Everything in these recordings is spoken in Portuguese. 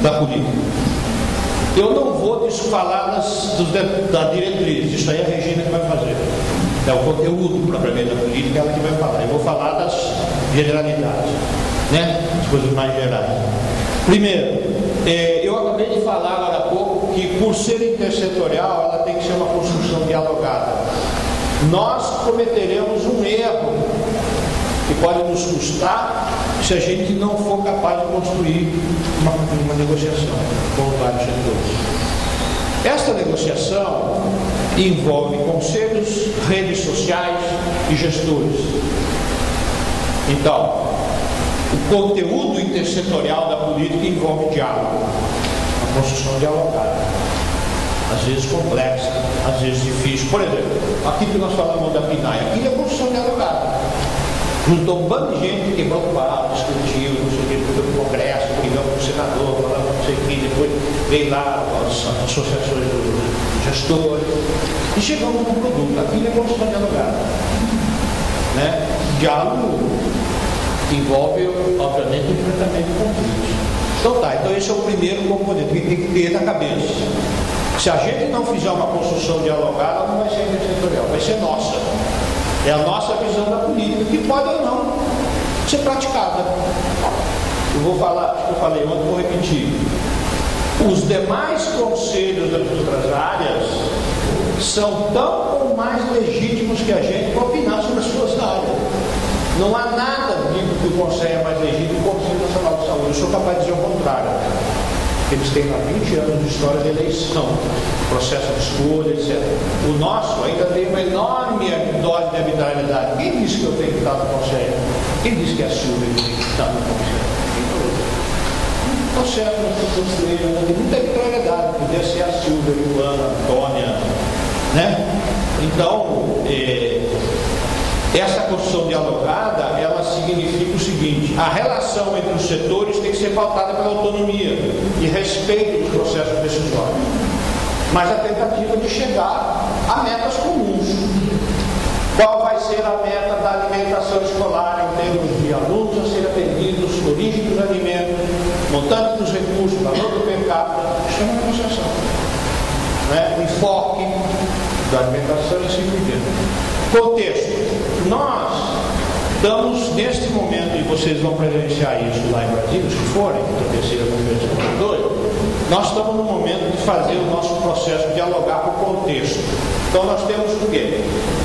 da política. Eu não vou falar da diretriz, isso aí é a Regina que vai fazer. É o conteúdo propriamente da política, ela que vai falar. Eu vou falar das generalidades, né? As coisas mais gerais. Primeiro, eu acabei de falar agora há pouco que, por ser intersetorial, ela tem que ser uma construção dialogada. Nós cometeremos um erro que pode nos custar se a gente não for capaz de construir uma negociação com vários setores. Esta negociação envolve conselhos, redes sociais e gestores. Então, o conteúdo intersetorial da política envolve diálogo, uma construção dialogada, às vezes complexa, às vezes difícil. Por exemplo, aqui que nós falamos da PNAE, aqui é construção dialogada. Juntou um bando de gente que quebrou o pau, discutiu, não sei o que, foi para o Congresso, brigou com o senador, falava não sei o que, depois veio lá as associações dos gestores e chegamos num produto. Aquilo é construção dialogada, né? Diálogo envolve, obviamente, o enfrentamento de conflitos. Então esse é o primeiro componente que tem que ter na cabeça. Se a gente não fizer uma construção dialogada, não vai ser intersetorial, vai ser nossa. É a nossa visão da política, que pode ou não ser praticada. Eu vou falar, acho que eu falei ontem, vou repetir. Os demais conselhos das outras áreas são tão ou mais legítimos que a gente para opinar sobre as suas áreas. Não há nada dito que o Conselho é mais legítimo que o Conselho Nacional de Saúde. Eu sou capaz de dizer o contrário. Eles têm há 20 anos de história de eleição, processo de escolha, etc. O nosso ainda tem uma enorme dose de arbitrariedade. Quem disse que eu tenho que estar no Conselho? Quem disse que a Silvia tem que estar no Conselho? O processo nós estamos construindo, tem muita arbitrariedade. Podia ser a Silvia, a Luana, a Antônia, né? Então, essa construção dialogada, ela significa o seguinte: a relação entre os setores tem que ser pautada pela autonomia e respeito dos processos decisórios, mas a tentativa de chegar a metas comuns. Qual vai ser a meta da alimentação escolar em termos de alunos a serem atendidos, origem dos alimentos, montante dos recursos, valor do per capita? Isso é uma negociação, né? O enfoque da alimentação e assim por diante. Contexto. Nós estamos, neste momento, e vocês vão presenciar isso lá em Brasília, se forem, na terceira conferência de 2, nós estamos no momento de fazer o nosso processo de dialogar com o contexto. Então nós temos o quê?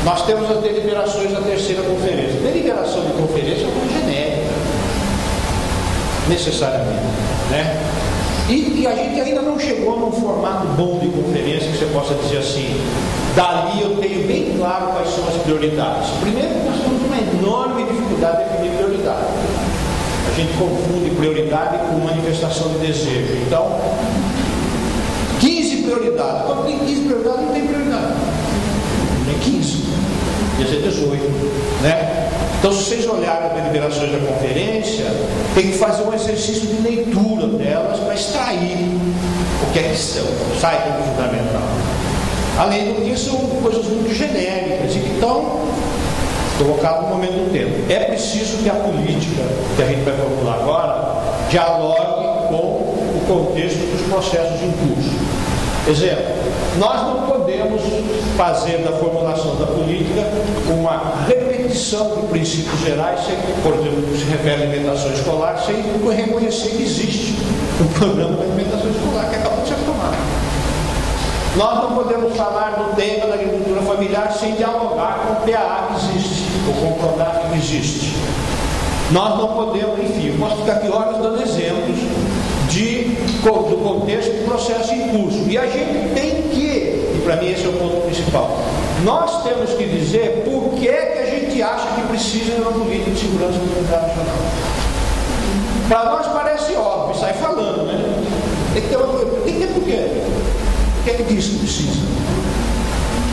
Nós temos as deliberações da terceira conferência. Deliberação de conferência é uma coisa genérica, necessariamente, né? E a gente ainda não chegou num formato bom de conferência que você possa dizer assim, dali eu tenho bem claro quais são as prioridades. Primeiro, nós temos uma enorme dificuldade de definir prioridade. A gente confunde prioridade com manifestação de desejo. Então, 15 prioridades. Quando tem 15 prioridades, não tem prioridade. Tem 15. Ia ser 18, né? Então, se vocês olharem as deliberações da conferência, tem que fazer um exercício de leitura delas para extrair o que é que são, sai do fundamental. Além do que, são coisas muito genéricas e que estão colocadas no momento do tempo. É preciso que a política, que a gente vai formular agora, dialogue com o contexto dos processos em curso. Exemplo, nós não podemos fazer da formulação da política uma repetição de princípios gerais, sem, por exemplo, que se refere à alimentação escolar, sem reconhecer que existe um programa de alimentação escolar que acabou de ser tomado. Nós não podemos falar do tema da agricultura familiar sem dialogar com o PAA que existe, ou com o PRONAF que existe. Nós não podemos, enfim, eu posso ficar aqui horas dando exemplos do contexto do processo em curso. E a gente tem que, e para mim esse é o ponto principal, nós temos que dizer por que a gente acha que precisa de uma política de segurança alimentar nacional. Para nós parece óbvio, sai falando, né? Tem que ter por quê? O que é que diz que precisa?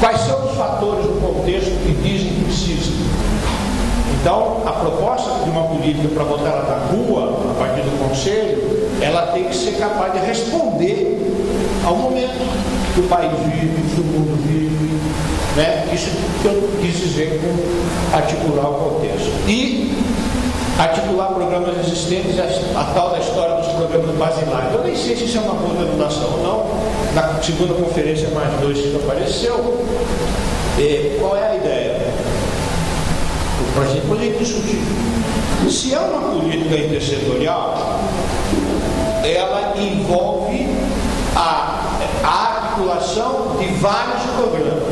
Quais são os fatores do contexto que dizem que precisa? Então, a proposta de uma política para botar ela na rua, a partir do Conselho, ela tem que ser capaz de responder ao momento que o país vive, que o mundo vive, né? Isso que eu quis dizer com articular o contexto. E articular programas existentes, a tal da história dos programas basilares. Eu nem sei se isso é uma boa denominação ou não. Na segunda conferência, mais dois que apareceu. Qual é a ideia? Para a gente poder discutir. Se é uma política intersetorial, ela envolve a articulação de vários programas.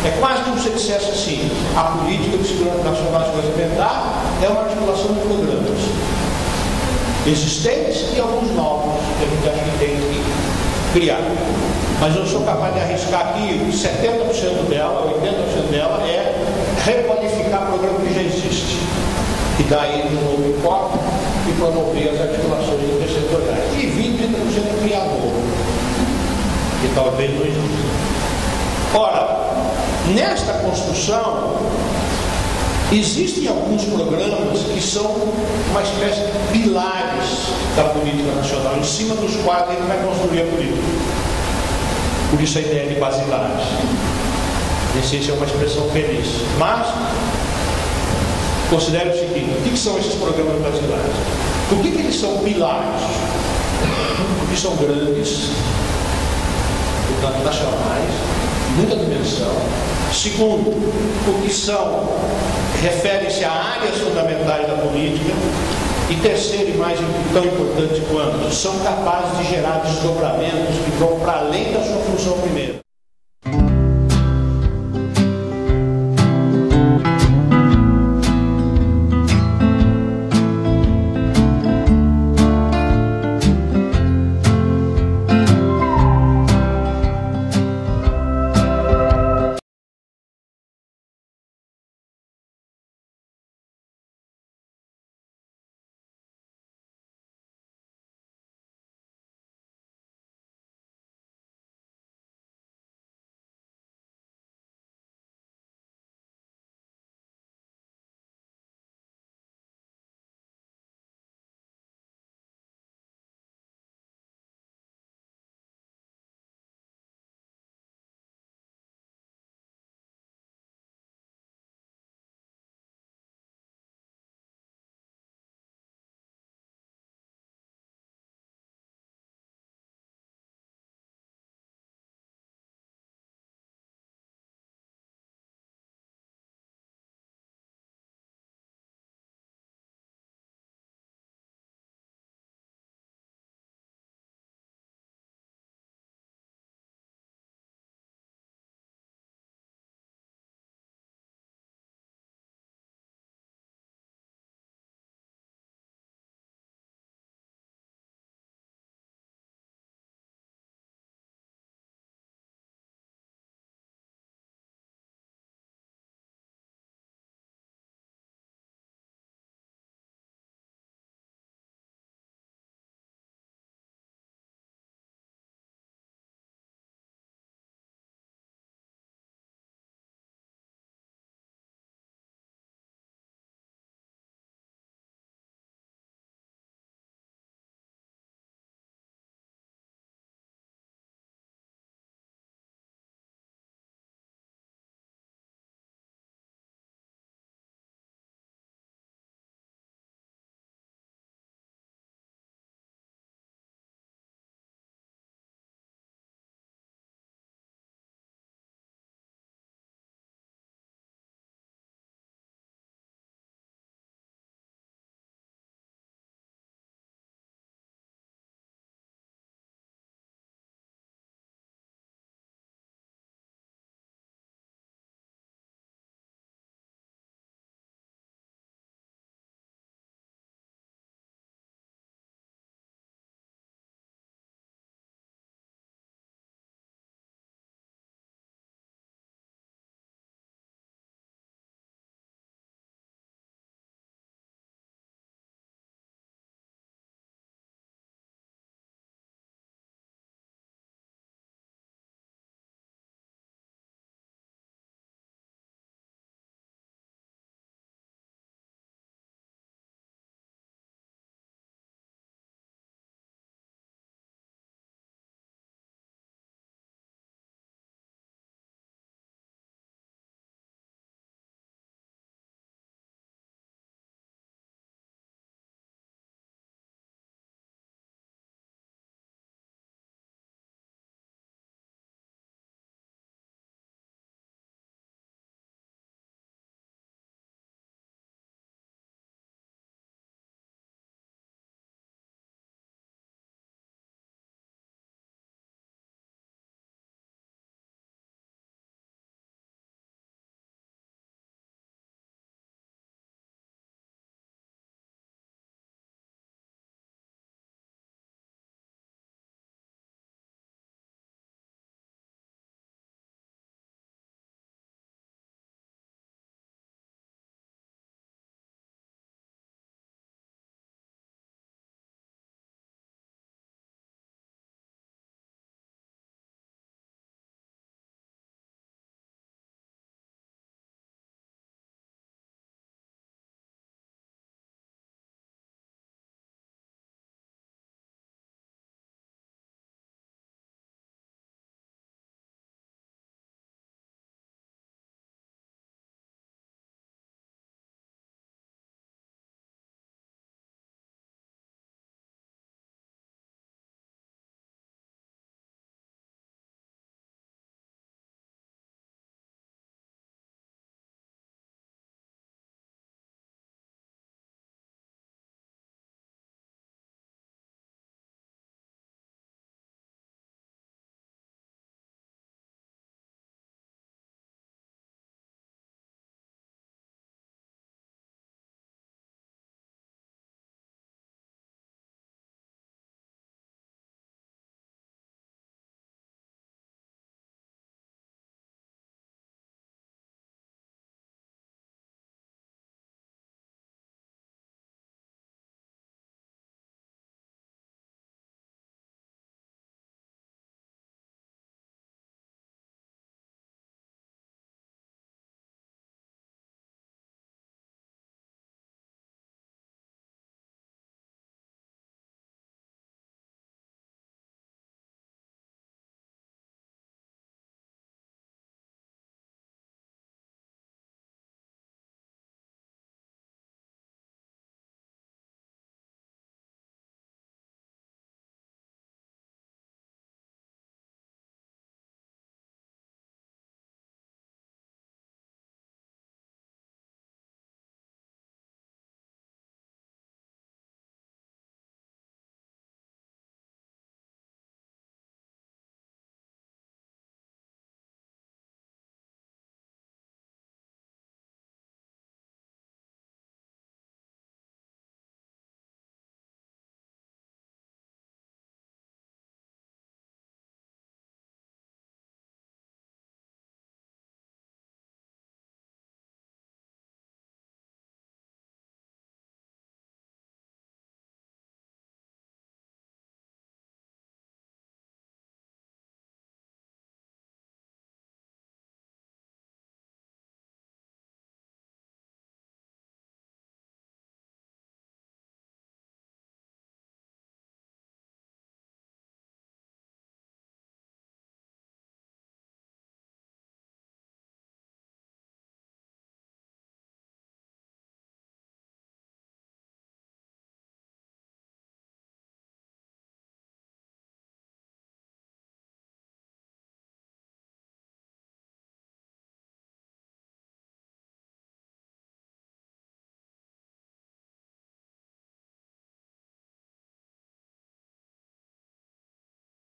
É quase como se dissesse assim: a política de segurança nacional e segurança alimentar é uma articulação de programas existentes e alguns novos que a gente acha que tem que criar. Mas eu sou capaz de arriscar que 70% dela, 80% dela é requalificar programa que já existe. E daí um novo enfoque e promover as articulações intersetoriais. E 20% criar novo, que talvez não exista. Ora, nesta construção, existem alguns programas que são uma espécie de pilares da política nacional, em cima dos quais a gente vai construir a política. Por isso a ideia de basilares. Nem sei se é uma expressão feliz, mas considere o seguinte: o que são esses programas basilares? Por que eles são pilares? Porque são grandes, portanto nacionais, muita dimensão. Segundo, porque referem-se a áreas fundamentais da política. E terceiro, e mais tão importante quanto, são capazes de gerar desdobramentos que vão para além da sua função primeira.